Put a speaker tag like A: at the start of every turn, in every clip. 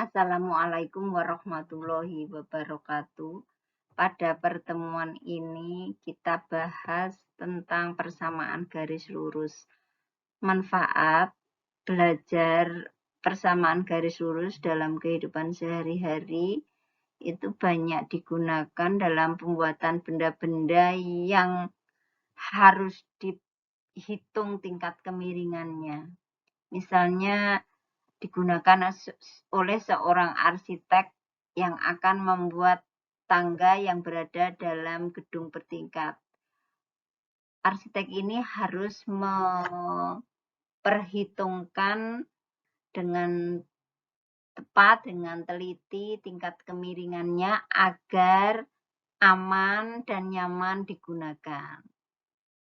A: Assalamualaikum warahmatullahi wabarakatuh. Pada pertemuan ini kita bahas tentang persamaan garis lurus. Manfaat belajar persamaan garis lurus dalam kehidupan sehari-hari itu banyak digunakan dalam pembuatan benda-benda yang harus dihitung tingkat kemiringannya. Misalnya digunakan oleh seorang arsitek yang akan membuat tangga yang berada dalam gedung bertingkat. Arsitek ini harus memperhitungkan dengan tepat, dengan teliti tingkat kemiringannya agar aman dan nyaman digunakan.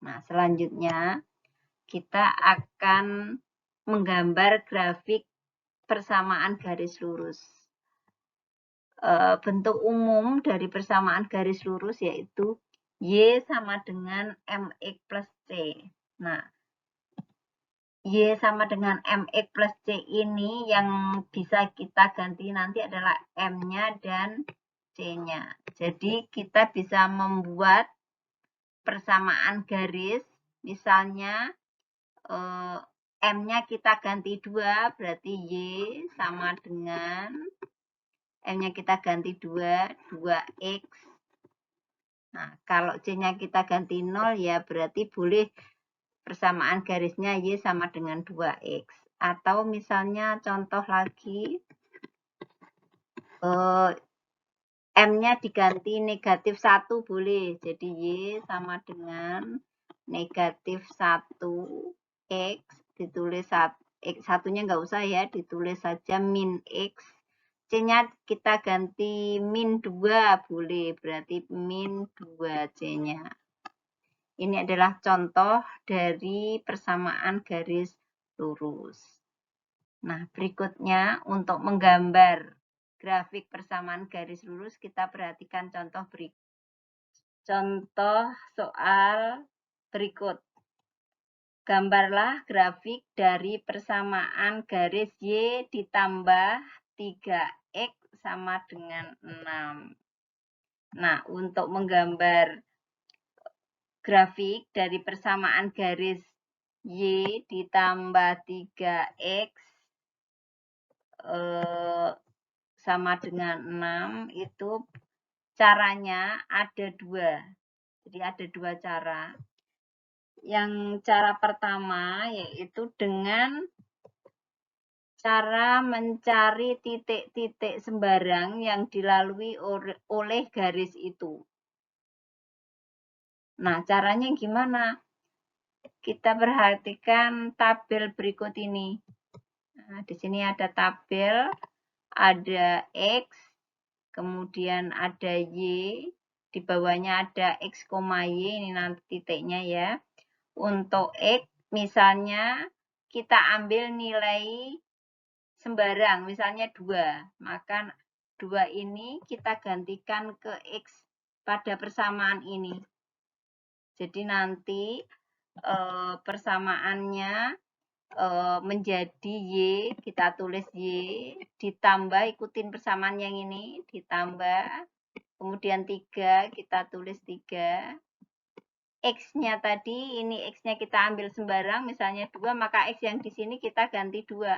A: Nah, selanjutnya kita akan menggambar grafik persamaan garis lurus. Bentuk umum dari persamaan garis lurus yaitu Y sama dengan MX plus C. Nah, Y sama dengan MX plus C ini yang bisa kita ganti nanti adalah M-nya dan C-nya. Jadi kita bisa membuat persamaan garis, misalnya M-nya kita ganti 2, berarti Y sama dengan M-nya kita ganti 2, 2X. Nah, kalau C-nya kita ganti 0, ya berarti boleh persamaan garisnya Y sama dengan 2X. Atau misalnya contoh lagi, M-nya diganti negatif 1 boleh. Jadi Y sama dengan negatif 1X, ditulis X satunya nggak usah ya, ditulis saja min X. C-nya kita ganti min 2 boleh, berarti min 2C-nya. Ini adalah contoh dari persamaan garis lurus. Nah, berikutnya untuk menggambar grafik persamaan garis lurus, kita perhatikan contoh berikut. Contoh soal berikut. Gambarlah grafik dari persamaan garis Y ditambah 3X sama dengan 6. Nah, untuk menggambar grafik dari persamaan garis Y ditambah 3X sama dengan 6, itu caranya ada 2. Jadi ada 2 cara. Yang cara pertama yaitu dengan cara mencari titik-titik sembarang yang dilalui oleh garis itu. Nah, caranya gimana? Kita perhatikan tabel berikut ini. Nah, di sini ada tabel, ada X, kemudian ada Y, di bawahnya ada X, Y, ini nanti titiknya ya. Untuk X, misalnya kita ambil nilai sembarang, misalnya 2, maka 2 ini kita gantikan ke X pada persamaan ini. Jadi nanti persamaannya menjadi Y, kita tulis Y, ditambah, ikutin persamaan yang ini, ditambah, kemudian 3, kita tulis 3, X-nya tadi, ini X-nya kita ambil sembarang, misalnya 2, maka X yang di sini kita ganti 2.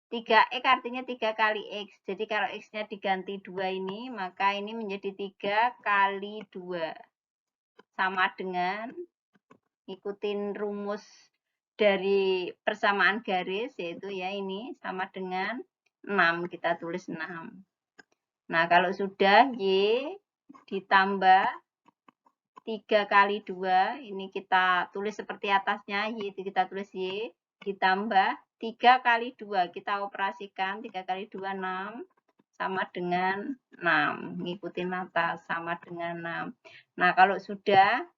A: 3X artinya 3 kali X. Jadi kalau X-nya diganti 2 ini, maka ini menjadi 3 kali 2. Sama dengan, ikutin rumus dari persamaan garis, yaitu ya ini, sama dengan 6. Kita tulis 6. Nah, kalau sudah Y ditambah 3 kali 2, ini kita tulis seperti atasnya, Y itu kita tulis Y, ditambah 3 kali 2, kita operasikan 3 kali 2, 6, sama dengan 6, ngikutin atas, sama dengan 6. Nah, kalau sudah,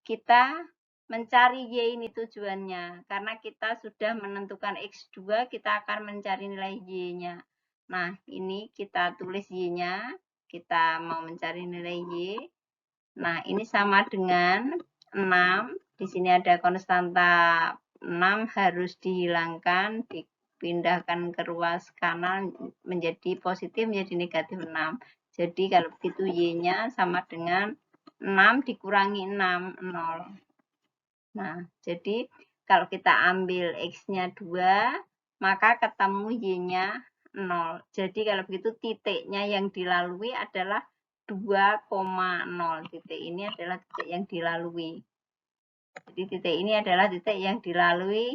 A: kita mencari Y ini tujuannya, karena kita sudah menentukan X2, kita akan mencari nilai Y-nya. Nah, ini kita tulis Y-nya, kita mau mencari nilai Y. Nah, ini sama dengan 6. Di sini ada konstanta 6 harus dihilangkan. pindahkan ke ruas kanan menjadi positif menjadi negatif 6. Jadi kalau begitu Y-nya sama dengan 6 dikurangi 6, 0. Nah, jadi kalau kita ambil X-nya 2, maka ketemu Y-nya 0. Jadi kalau begitu titiknya yang dilalui adalah 2,0. Titik ini adalah titik yang dilalui. Jadi titik ini adalah titik yang dilalui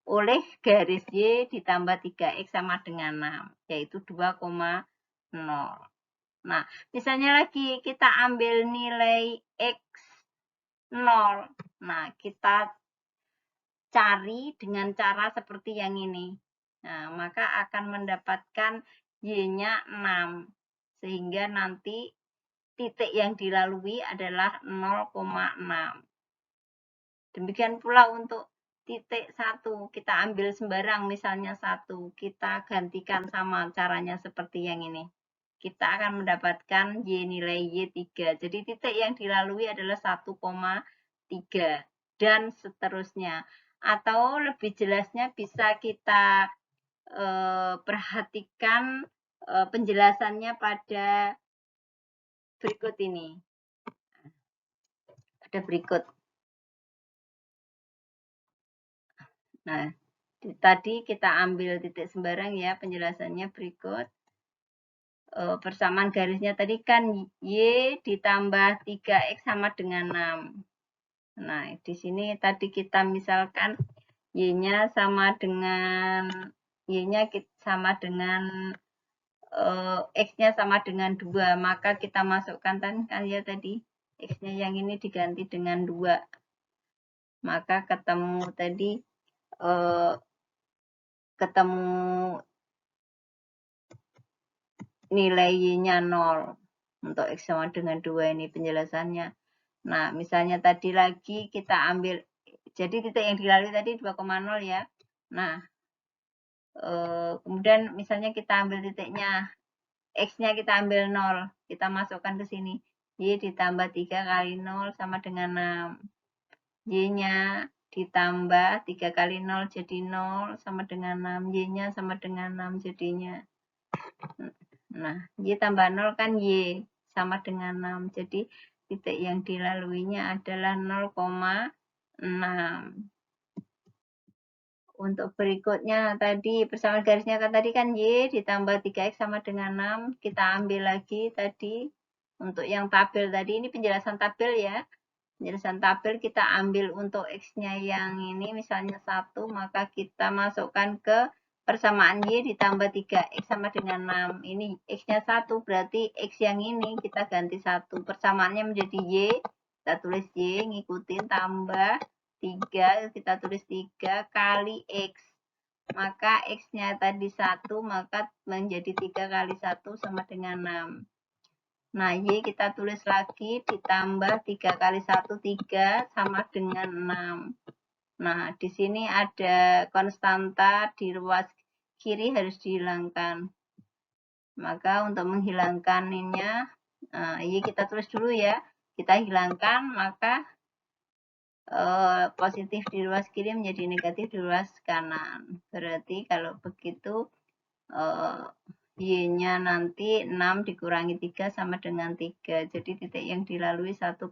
A: oleh garis Y ditambah 3X sama dengan 6, yaitu 2,0. Nah, misalnya lagi kita ambil nilai X 0. Nah, kita cari dengan cara seperti yang ini. Nah, maka akan mendapatkan Y-nya 6. Sehingga nanti titik yang dilalui adalah 0,6. Demikian pula untuk titik 1. Kita ambil sembarang, misalnya 1. Kita gantikan sama caranya seperti yang ini. Kita akan mendapatkan Y nilai Y3. Jadi titik yang dilalui adalah 1,3. Dan seterusnya. Atau lebih jelasnya bisa kita perhatikan penjelasannya pada berikut ini. Pada berikut. Nah, tadi kita ambil titik sembarang ya, penjelasannya berikut. Persamaan garisnya tadi kan Y ditambah 3X sama dengan 6. Nah, di sini tadi kita misalkan Y-nya sama dengan X-nya sama dengan 2, maka kita masukkan kan ya tadi X-nya yang ini diganti dengan 2. Maka ketemu tadi ketemu nilai Y-nya 0 untuk X sama dengan 2 ini penjelasannya. Nah, misalnya tadi lagi kita ambil, jadi titik yang dilalui tadi 2,0 ya. Nah, kemudian misalnya kita ambil titiknya, X-nya kita ambil 0, kita masukkan ke sini. Y ditambah 3 kali 0 sama dengan 6. Y-nya ditambah 3 kali 0 jadi 0 sama dengan 6. Y-nya sama dengan 6 jadinya. Nah, Y tambah 0 kan Y sama dengan 6. Jadi titik yang dilaluinya adalah 0,6. Untuk berikutnya tadi persamaan garisnya kan tadi kan Y ditambah 3X sama dengan 6. Kita ambil lagi tadi untuk yang tabel tadi, ini penjelasan tabel ya. Penjelasan tabel kita ambil untuk X-nya yang ini misalnya 1, maka kita masukkan ke persamaan Y ditambah 3X sama dengan 6. Ini X-nya 1, berarti X yang ini kita ganti 1. Persamaannya menjadi Y, kita tulis Y, ngikutin tambah 3, kita tulis 3 kali X. Maka X-nya tadi 1, maka menjadi 3 kali 1 sama dengan 6. Nah, Y kita tulis lagi ditambah 3 kali 1, 3 sama dengan 6. Nah, di sini ada konstanta di ruas kiri harus dihilangkan. Maka untuk menghilangkannya, Y kita tulis dulu ya. Kita hilangkan, maka positif di ruas kiri menjadi negatif di ruas kanan. Berarti kalau begitu, Y-nya nanti 6 dikurangi 3 sama dengan 3. Jadi titik yang dilalui 1,3.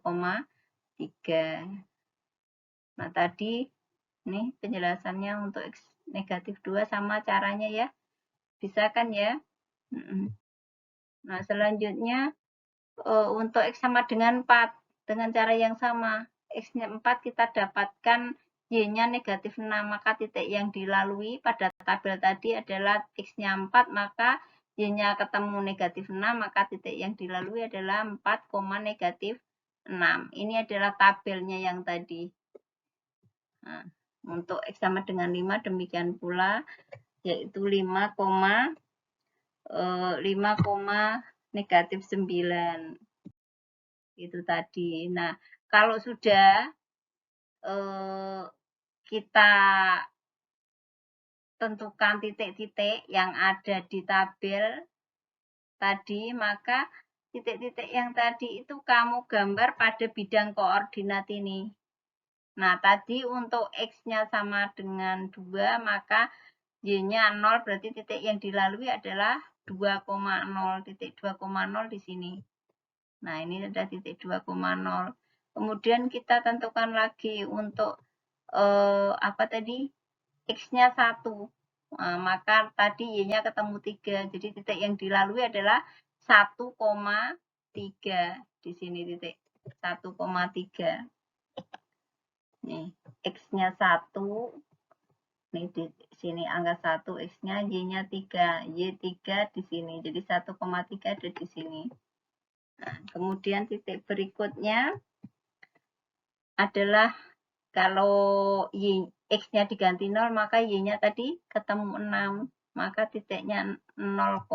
A: Nah, tadi nih penjelasannya untuk X negatif 2 sama caranya ya. Bisa kan ya? Nah, selanjutnya untuk X sama dengan 4. Dengan cara yang sama. X-nya 4 kita dapatkan Y-nya negatif 6. Maka titik yang dilalui pada tabel tadi adalah X-nya 4, maka Y-nya ketemu negatif 6, maka titik yang dilalui adalah 4, negatif 6. Ini adalah tabelnya yang tadi. Nah, untuk X sama dengan 5 demikian pula, yaitu 5, negatif 9. Itu tadi. Nah, kalau sudah kita tentukan titik-titik yang ada di tabel tadi, maka titik-titik yang tadi itu kamu gambar pada bidang koordinat ini. Nah, tadi untuk X-nya sama dengan 2, maka Y-nya 0 berarti titik yang dilalui adalah 2,0, titik 2,0 di sini. Nah, ini ada titik 2,0. Kemudian kita tentukan lagi untuk apa tadi? X-nya 1. Nah, maka tadi Y-nya ketemu 3. Jadi titik yang dilalui adalah 1,3 di sini titik 1,3. Nih, X-nya 1. Nih di sini angka 1, X-nya, Y-nya 3. Y3 di sini. Jadi 1,3 ada di sini. Nah, kemudian titik berikutnya adalah kalau X-nya diganti 0, maka Y-nya tadi ketemu 6. Maka titiknya 0,6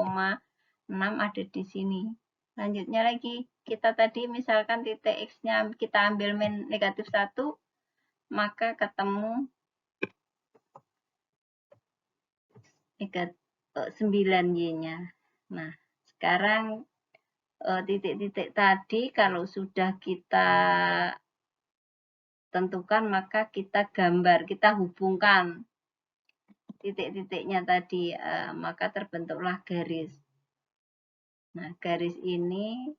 A: ada di sini. Lanjutnya lagi, kita tadi misalkan titik X-nya kita ambil negatif 1, maka ketemu 9 Y-nya. Nah, sekarang titik-titik tadi kalau sudah kita tentukan, maka kita gambar, kita hubungkan titik-titiknya tadi, maka terbentuklah garis. Nah, garis ini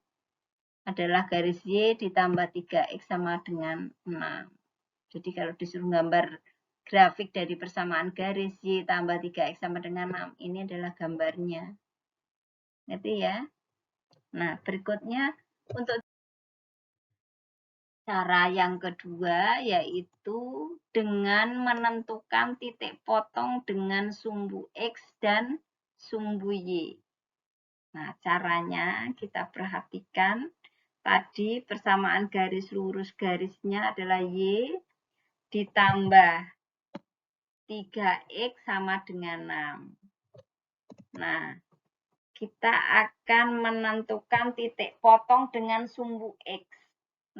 A: adalah garis Y ditambah 3X sama dengan 6. Jadi kalau disuruh gambar grafik dari persamaan garis Y tambah 3X sama dengan 6, ini adalah gambarnya. Ngerti ya? Nah, berikutnya untuk cara yang kedua yaitu dengan menentukan titik potong dengan sumbu X dan sumbu Y. Nah, caranya kita perhatikan tadi persamaan garis lurus garisnya adalah Y ditambah 3X sama dengan 6. Nah, kita akan menentukan titik potong dengan sumbu X.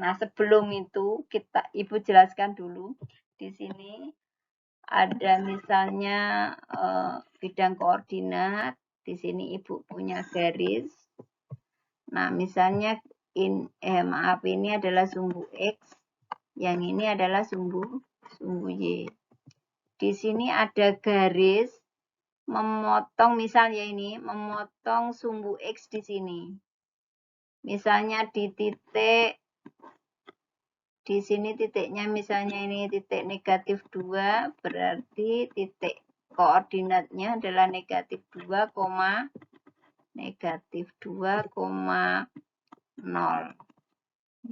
A: Nah, sebelum itu Ibu jelaskan dulu. Di sini ada misalnya bidang koordinat. Di sini Ibu punya garis. Nah, misalnya maaf, ini adalah sumbu X. Yang ini adalah sumbu Y. Di sini ada garis memotong, misalnya ini memotong sumbu X di sini. Misalnya di titik di sini titiknya misalnya ini titik negatif 2, berarti titik koordinatnya adalah negatif 2, negatif 2,0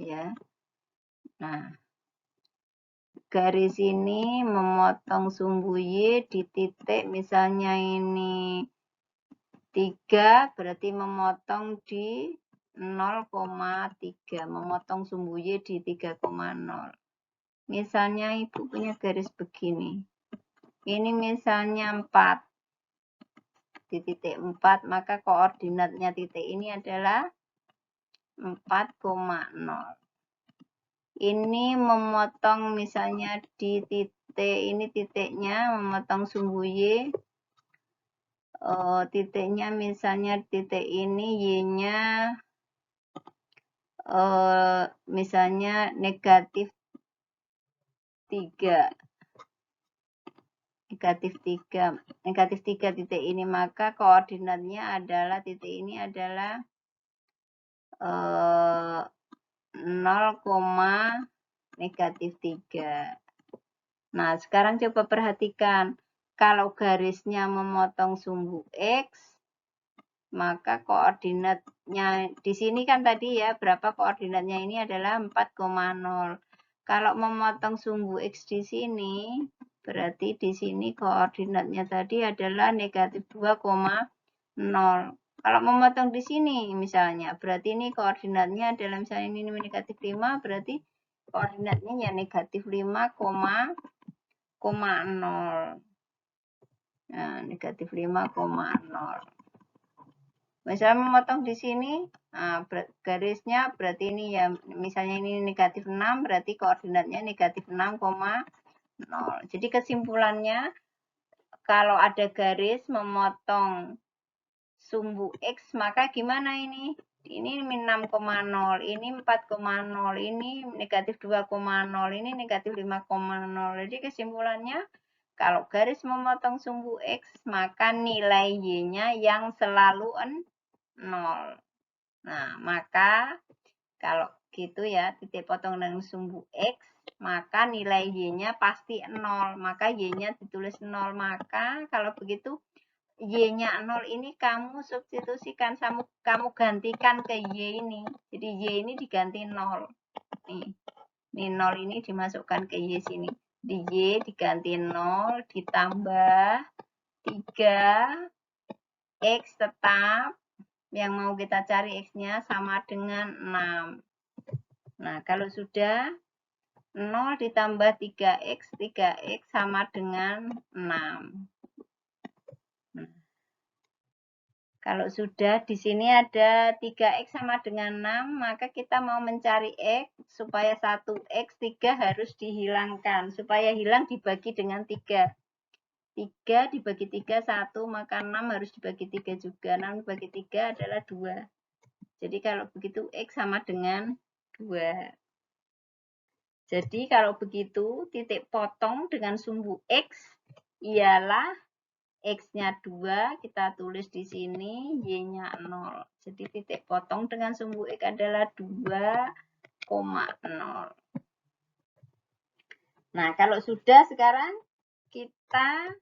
A: ya. Nah, garis ini memotong sumbu Y di titik misalnya ini 3, berarti memotong di 0,3, memotong sumbu Y di 3,0. Misalnya Ibu punya garis begini. Ini misalnya 4. Di titik 4, maka koordinatnya titik ini adalah 4,0. Ini memotong misalnya di titik ini titiknya memotong sumbu Y. Titiknya misalnya titik ini Y-nya misalnya negatif 3. Negatif 3 titik ini, maka koordinatnya adalah titik ini adalah 0, negatif 3. Nah, sekarang coba perhatikan. Kalau garisnya memotong sumbu X, maka koordinatnya di sini kan tadi ya, berapa koordinatnya ini adalah 4,0. Kalau memotong sumbu X di sini, berarti di sini koordinatnya tadi adalah negatif 2,0. Kalau memotong di sini misalnya, berarti ini koordinatnya adalah misalnya ini negatif 5, berarti koordinatnya ya negatif 5,0. Nah, negatif 5,0. Misalnya memotong di sini, nah, garisnya berarti ini ya, misalnya ini negatif 6, berarti koordinatnya negatif 6,0. Jadi kesimpulannya, kalau ada garis memotong sumbu X, maka gimana ini? Ini min 6,0, ini 4,0, ini negatif 2,0, ini negatif 5,0. Jadi kesimpulannya, Kalau garis memotong sumbu X, maka nilai Y-nya yang selalu 0. Nah, maka kalau gitu ya, titik potong dengan sumbu X, maka nilai Y-nya pasti 0. Maka Y-nya ditulis 0. Maka kalau begitu, Y-nya 0 ini kamu substitusikan, kamu gantikan ke Y ini. Jadi Y ini diganti 0. Nih, ini 0 ini dimasukkan ke Y sini. Di Y diganti 0, ditambah 3, X tetap. Yang mau kita cari X-nya sama dengan 6. Nah, kalau sudah 0 ditambah 3X, 3X sama dengan 6. Nah, kalau sudah di sini ada 3X sama dengan 6, maka kita mau mencari X, supaya 1X, 3 harus dihilangkan. Supaya hilang dibagi dengan 3. 3 dibagi 3, 1, maka 6 harus dibagi 3 juga. 6 dibagi 3 adalah 2. Jadi kalau begitu X sama dengan 2. Jadi kalau begitu titik potong dengan sumbu X ialah X-nya 2, kita tulis di sini, Y-nya 0. Jadi titik potong dengan sumbu X adalah 2,0. Nah, kalau sudah sekarang kita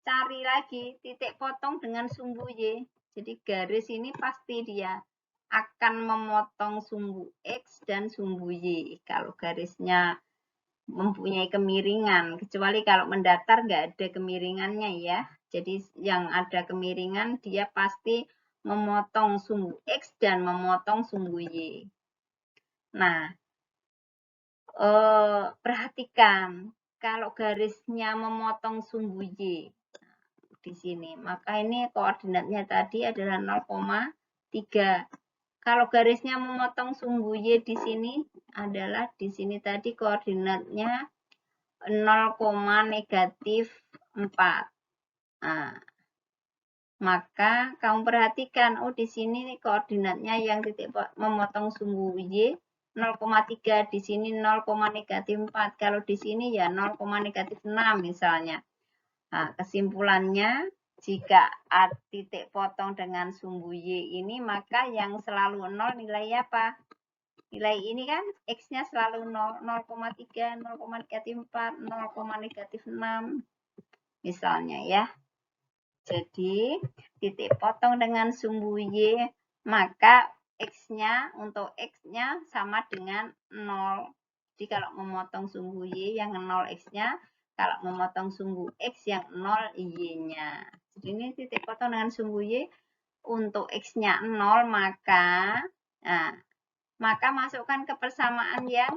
A: cari lagi titik potong dengan sumbu Y. Jadi garis ini pasti dia akan memotong sumbu X dan sumbu Y. Kalau garisnya mempunyai kemiringan, kecuali kalau mendatar nggak ada kemiringannya ya. Jadi yang ada kemiringan dia pasti memotong sumbu X dan memotong sumbu Y. Nah, perhatikan kalau garisnya memotong sumbu Y di sini, maka ini koordinatnya tadi adalah 0,3. Kalau garisnya memotong sumbu Y di sini adalah di sini tadi koordinatnya 0,-4. Nah, maka kamu perhatikan, oh di sini koordinatnya yang titik memotong sumbu Y 0,3, di sini 0,-4. Kalau di sini ya 0,-6 misalnya. Nah, kesimpulannya jika titik potong dengan sumbu Y ini, maka yang selalu 0 nilai apa? Nilai ini kan X-nya selalu 0, 0,3, 0,-4, 0,-6 misalnya ya. Jadi titik potong dengan sumbu Y, maka X-nya untuk X-nya sama dengan 0. Jadi kalau memotong sumbu Y yang 0 X-nya, kalau memotong sumbu X yang 0 Y-nya. Jadi ini titik potong dengan sumbu Y untuk X-nya 0, maka masukkan ke persamaan yang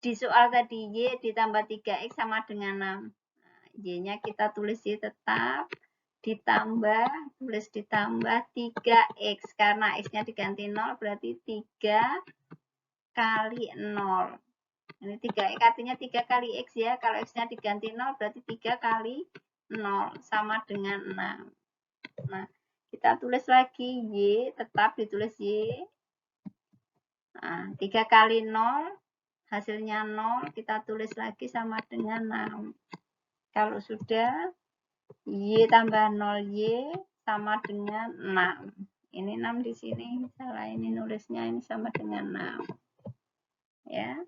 A: di soal tadi, Y ditambah 3X sama dengan 6. Y-nya kita tulis Y tetap, ditambah, tulis ditambah 3X. Karena X-nya diganti 0, berarti 3 kali 0. Ini 3X artinya 3 kali X ya. Kalau X-nya diganti 0, berarti 3 kali 0, sama dengan 6. Nah, kita tulis lagi Y, tetap ditulis Y. Nah, 3 kali 0, hasilnya 0, kita tulis lagi sama dengan 6. Kalau sudah, Y tambah 0Y sama dengan 6. Ini 6 di sini, salah ini nulisnya, ini sama dengan 6. Ya.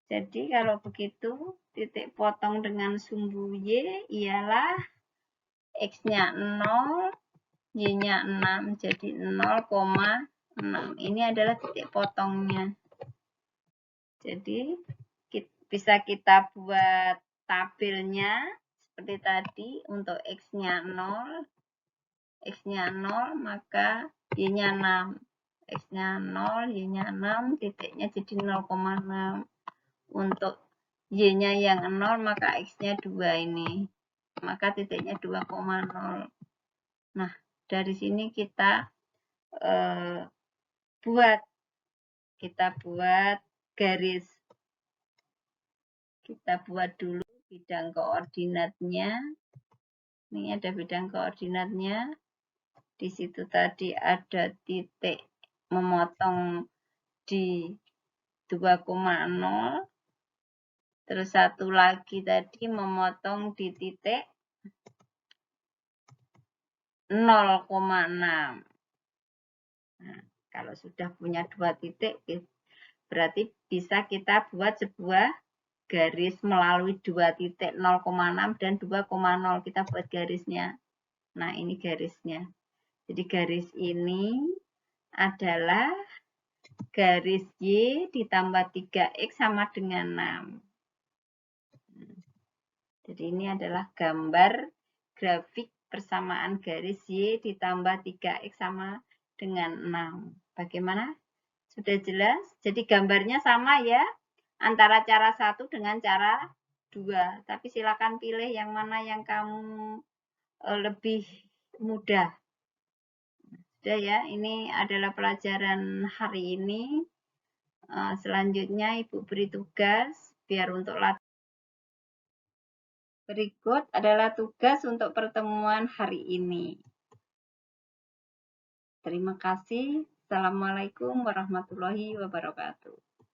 A: Jadi kalau begitu, titik potong dengan sumbu Y ialah X-nya 0, Y-nya 6, jadi 0,6. Ini adalah titik potongnya. Jadi bisa kita buat tabelnya seperti tadi. Untuk X-nya 0, X-nya 0, maka Y-nya 6. X-nya 0, Y-nya 6, titiknya jadi 0,6. Untuk Y-nya yang 0, maka X-nya 2 ini. Maka titiknya 2,0. Nah, dari sini kita buat garis. Kita buat dulu bidang koordinatnya. Ini ada bidang koordinatnya. Di situ tadi ada titik memotong di 2,0. Terus satu lagi tadi memotong di titik 0,6. Nah, kalau sudah punya 2 titik, berarti bisa kita buat sebuah garis melalui 2 titik 0,6 dan 2,0. Kita buat garisnya. Nah, ini garisnya. Jadi garis ini adalah garis Y ditambah 3X sama dengan 6. Jadi ini adalah gambar grafik persamaan garis Y ditambah 3X sama dengan 6. Bagaimana? Sudah jelas? Jadi gambarnya sama ya, antara cara 1 dengan cara 2. Tapi silakan pilih yang mana yang kamu lebih mudah. Sudah ya, ini adalah pelajaran hari ini. Selanjutnya Ibu beri tugas biar untuk latihan. Berikut adalah tugas untuk pertemuan hari ini. Terima kasih. Assalamualaikum warahmatullahi wabarakatuh.